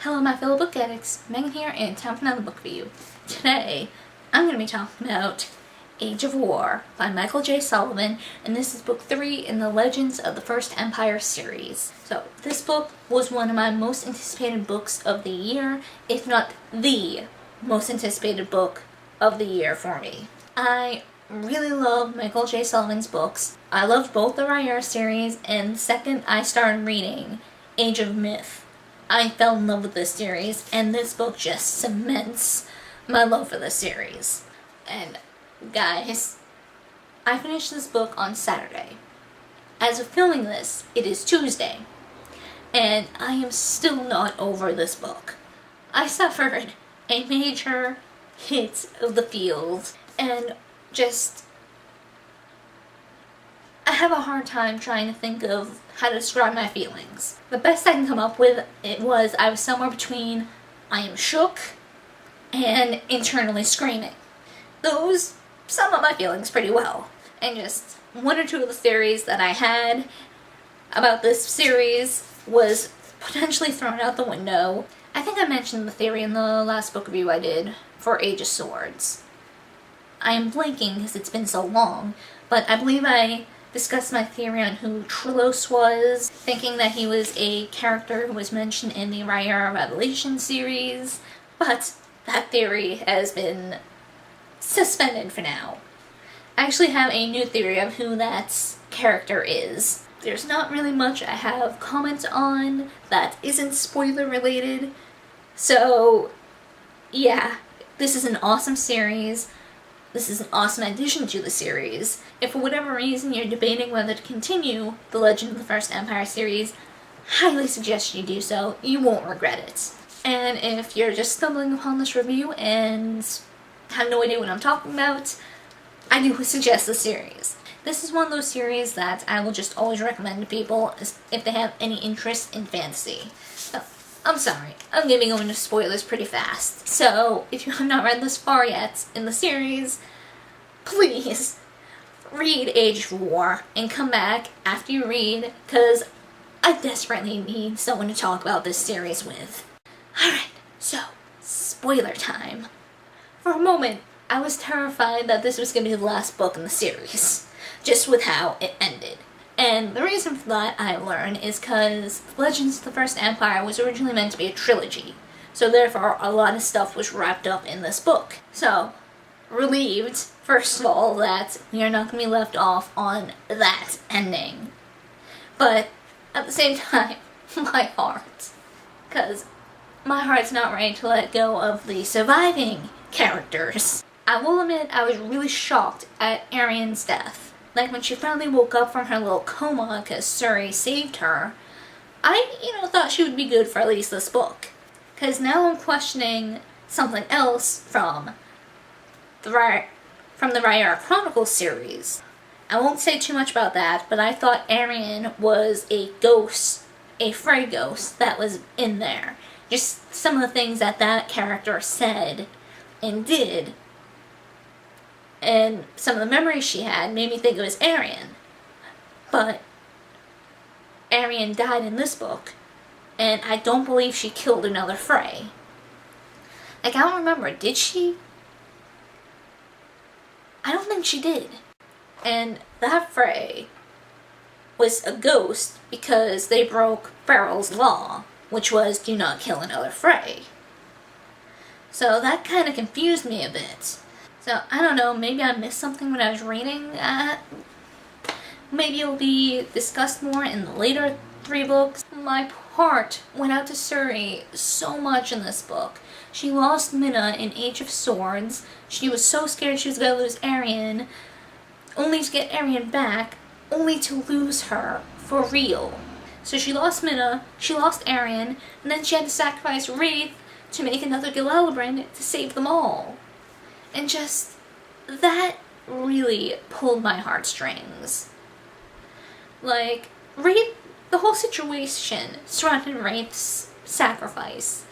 Hello my fellow book addicts, Megan here, and time for another book review. Today, I'm going to be talking about Age of War by Michael J. Sullivan, and this is book 3 in the Legends of the First Empire series. So, this book was one of my most anticipated books of the year, if not the most anticipated book of the year for me. I really love Michael J. Sullivan's books. I loved both the R'yar series, and the second I started reading Age of Myth, I fell in love with this series, and this book just cements my love for this series. And guys, I finished this book on Saturday. As of filming this, it is Tuesday, and I am still not over this book. I suffered a major hit of the field, and I have a hard time trying to think of how to describe my feelings. The best I can come up with I was somewhere between I am shook and internally screaming. Those sum up my feelings pretty well. And just one or two of the theories that I had about this series was potentially thrown out the window. I think I mentioned the theory in the last book review I did for Age of Swords. I am blanking because it's been so long, but I believe I discussed my theory on who Trillos was, thinking that he was a character who was mentioned in the R'yar Revelation series, but that theory has been suspended for now. I actually have a new theory of who that character is. There's not really much I have comments on that isn't spoiler related, so yeah, this is an awesome series. This is an awesome addition to the series. If for whatever reason you're debating whether to continue the Legend of the First Empire series, highly suggest you do so. You won't regret it. And if you're just stumbling upon this review and have no idea what I'm talking about, I do suggest the series. This is one of those series that I will just always recommend to people if they have any interest in fantasy. I'm sorry, I'm gonna be going into spoilers pretty fast. So, if you have not read this far yet in the series, please read Age of War and come back after you read, because I desperately need someone to talk about this series with. Alright, so, spoiler time. For a moment, I was terrified that this was gonna be the last book in the series, just with how it ended. And the reason for that, I learned, is because Legends of the First Empire was originally meant to be a trilogy. So therefore, a lot of stuff was wrapped up in this book. So, relieved, first of all, that we are not going to be left off on that ending. But, at the same time, my heart. Because my heart's not ready to let go of the surviving characters. I will admit, I was really shocked at Arianne's death. Like, when she finally woke up from her little coma because Suri saved her, I, thought she would be good for at least this book. Because now I'm questioning something else from the R'yar Chronicles series. I won't say too much about that, but I thought Arianne was a ghost, a Frey ghost that was in there. Just some of the things that character said and did, and some of the memories she had made me think it was Arianne. But Arianne died in this book, and I don't believe she killed another Frey. Like, I don't remember, did she? I don't think she did. And that Frey was a ghost because they broke Farrell's law, which was do not kill another Frey. So that kind of confused me a bit. So, I don't know, maybe I missed something when I was reading. Maybe it'll be discussed more in the later 3 books. My heart went out to Suri so much in this book. She lost Minna in Age of Swords. She was so scared she was going to lose Arianne, only to get Arianne back, only to lose her for real. So she lost Minna, she lost Arianne, and then she had to sacrifice Wraith to make another Gilelbrand to save them all. And just, that really pulled my heartstrings. Like, Wraith, the whole situation surrounding Wraith's sacrifice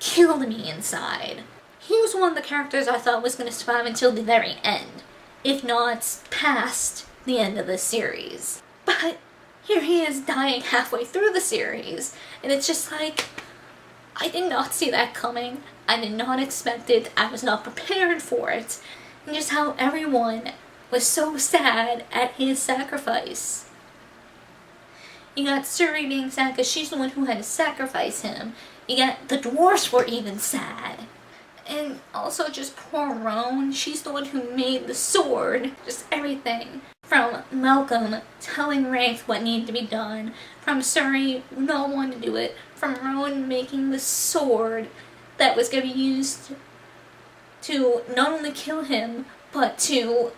killed me inside. He was one of the characters I thought was going to survive until the very end, if not past the end of the series. But here he is dying halfway through the series, and it's just like, I did not see that coming. I did not expect it. I was not prepared for it. And just how everyone was so sad at his sacrifice. You got Suri being sad because she's the one who had to sacrifice him. You got the dwarfs were even sad. And also just poor Roan, she's the one who made the sword. Just everything. From Malcolm telling Wraith what needed to be done. From Suri not wanting to do it. From Roan making the sword that was going to be used to not only kill him, but to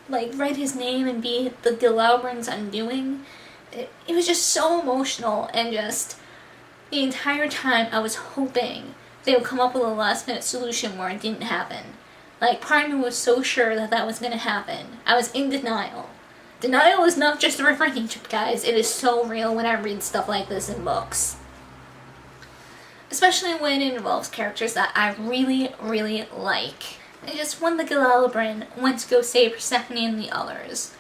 write his name and be the Gilaubrand's undoing. It was just so emotional, and just the entire time I was hoping they would come up with a last minute solution where it didn't happen. Part of me was so sure that that was going to happen. I was in denial. Denial is not just a refrainship, guys. It is so real when I read stuff like this in books. Especially when it involves characters that I really, really like. And just when the Gilaubrand went to go save Persephone and the others.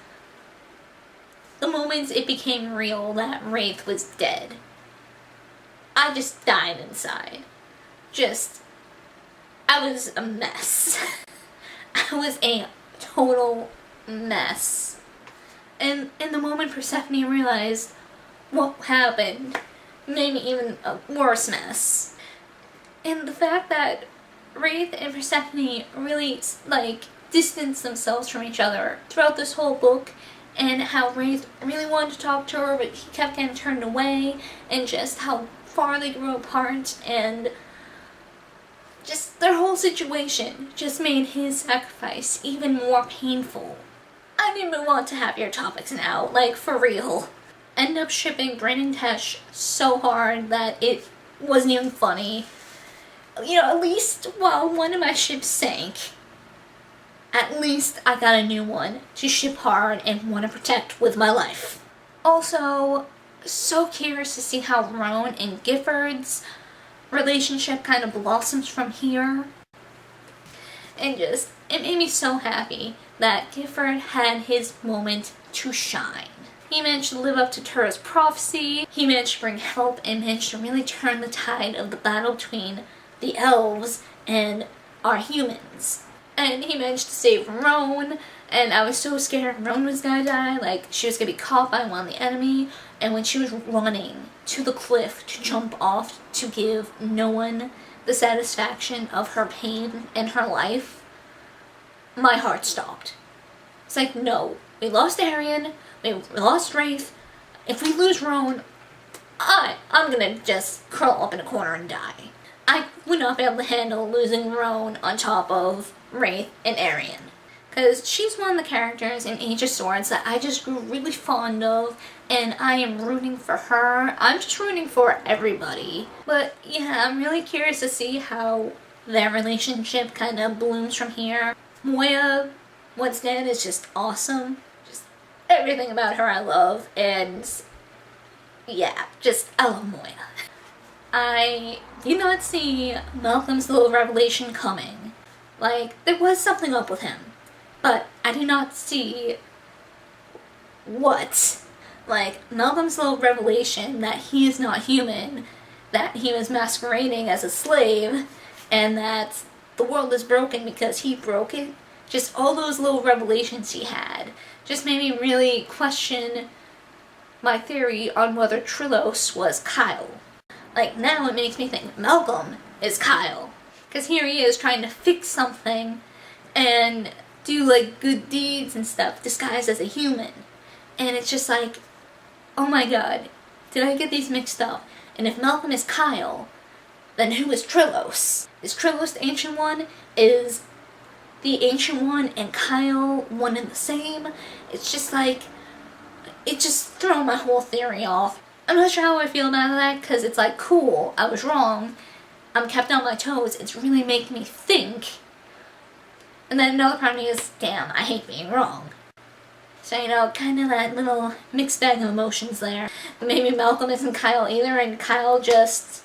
The moment it became real that Wraith was dead, I just died inside. I was a mess. I was a total mess. And in the moment Persephone realized what happened, made me even a worse mess. And the fact that Wraith and Persephone really, distanced themselves from each other throughout this whole book, and how Wraith really wanted to talk to her, but he kept getting turned away, and just how far they grew apart, and just their whole situation just made his sacrifice even more painful. I didn't even want to have your topics now, for real. End up shipping Bryn and Tesh so hard that it wasn't even funny. At least while one of my ships sank, at least I got a new one to ship hard and want to protect with my life. Also, so curious to see how Roan and Gifford's relationship kind of blossoms from here. And it made me so happy that Gifford had his moment to shine. He managed to live up to Tura's prophecy, he managed to bring help, and managed to really turn the tide of the battle between the elves and our humans. And he managed to save Roan, and I was so scared Roan was gonna die, she was gonna be caught by one of the enemy, and when she was running to the cliff to jump off to give no one the satisfaction of her pain and her life, my heart stopped. It's no, we lost Arian, we lost Wraith, if we lose Roan, I'm gonna just curl up in a corner and die. I would not be able to handle losing Roan on top of Wraith and Arian. Because she's one of the characters in Age of Swords that I just grew really fond of, and I am rooting for her. I'm just rooting for everybody. But yeah, I'm really curious to see how their relationship kind of blooms from here. Moya, once dead, is just awesome. Just everything about her I love, and yeah, I love Moya. I did not see Malcolm's little revelation coming. There was something up with him, but I did not see what. Malcolm's little revelation that he is not human, that he was masquerading as a slave, and that the world is broken because he broke it. Just all those little revelations he had just made me really question my theory on whether Trillos was Kyle. Now it makes me think Malcolm is Kyle. Because here he is trying to fix something and do good deeds and stuff disguised as a human. And it's just oh my god, did I get these mixed up? And if Malcolm is Kyle, then who is Trillos? Is Trillos the Ancient One? Is the Ancient One and Kyle one and the same? It's just it just threw my whole theory off. I'm not sure how I feel about that, because it's cool, I was wrong, I'm kept on my toes, it's really making me think. And then another part of me is, damn, I hate being wrong. So, kind of that little mixed bag of emotions there. Maybe Malcolm isn't Kyle either, and Kyle just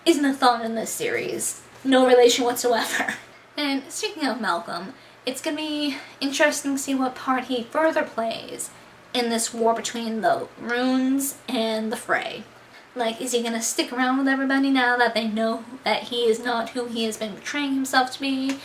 isn't a thought in this series. No relation whatsoever. And speaking of Malcolm, it's gonna be interesting to see what part he further plays in this war between the runes and the fray. Like, is he gonna stick around with everybody now that they know that he is not who he has been portraying himself to be?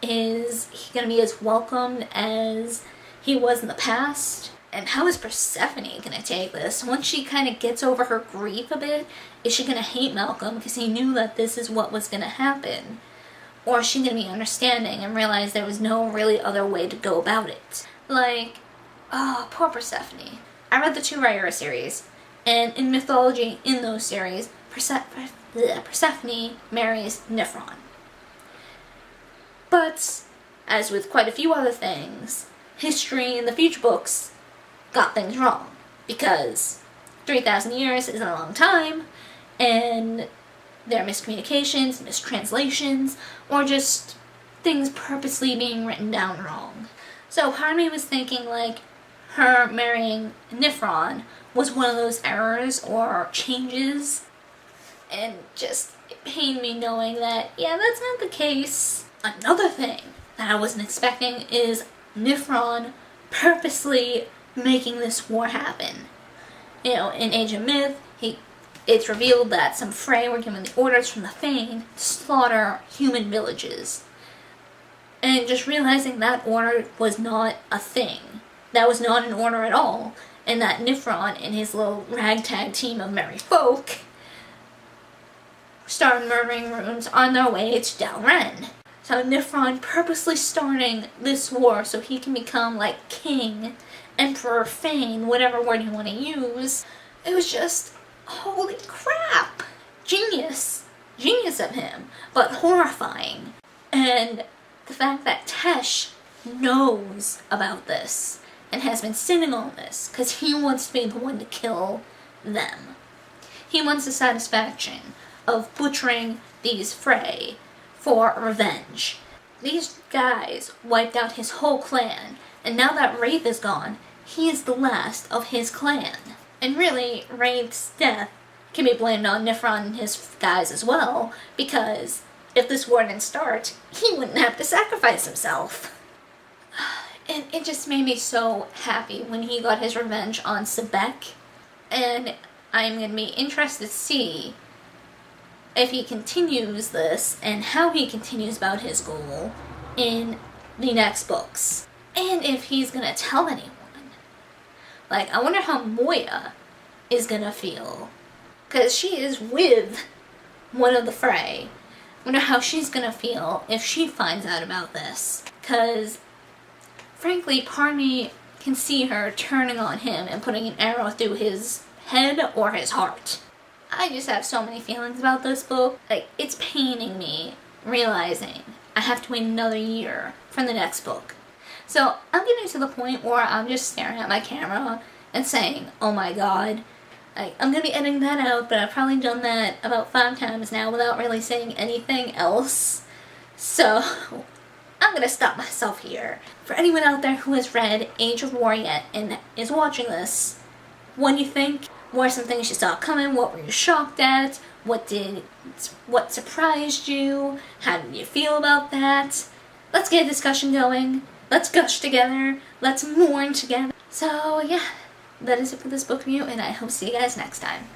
Is he gonna be as welcomed as he was in the past? And how is Persephone gonna take this? Once she kind of gets over her grief a bit, is she gonna hate Malcolm because he knew that this is what was gonna happen? Or is she gonna be understanding and realize there was no really other way to go about it? Like, oh, poor Persephone. I read the two Rhaenyra series, and in mythology in those series, Persephone marries Nifron. But, as with quite a few other things, history in the future books got things wrong. Because 3,000 years is a long time, and there are miscommunications, mistranslations, or just things purposely being written down wrong. So part of me was thinking, like, her marrying Nifron was one of those errors or changes, and just it pained me knowing that, yeah, that's not the case. Another thing that I wasn't expecting is Nifron purposely making this war happen. You know, in Age of Myth, it's revealed that some Frey were given the orders from the Fane to slaughter human villages. And just realizing that order was not a thing. That was not an order at all. And that Nifron and his little ragtag team of merry folk started murdering runes on their way to Dalren. So Nifron purposely starting this war so he can become like king, emperor, Fane, whatever word you want to use. It was just, holy crap! Genius. Genius of him, but horrifying. And the fact that Tesh knows about this and has been sitting on this because he wants to be the one to kill them. He wants the satisfaction of butchering these Frey for revenge. These guys wiped out his whole clan, and now that Wraith is gone, he is the last of his clan. And really, Wraith's death can be blamed on Nifron and his guys as well, because if this war didn't start, he wouldn't have to sacrifice himself. And it just made me so happy when he got his revenge on Sebek, and I'm going to be interested to see if he continues this and how he continues about his goal in the next books. And if he's going to tell anyone. Like, I wonder how Moya is going to feel. Because she is with one of the Frey. I wonder how she's going to feel if she finds out about this. Because, frankly, part of me can see her turning on him and putting an arrow through his head or his heart. I just have so many feelings about this book. Like, it's paining me realizing I have to wait another year for the next book. So I'm getting to the point where I'm just staring at my camera and saying, oh my god. Like, I'm going to be editing that out, but I've probably done that about 5 times now without really saying anything else. So I'm going to stop myself here. For anyone out there who has read Age of War yet and is watching this, what do you think? What are some things you saw coming? What were you shocked at? What surprised you? How did you feel about that? Let's get a discussion going. Let's gush together. Let's mourn together. So yeah, that is it for this book review, and I hope to see you guys next time.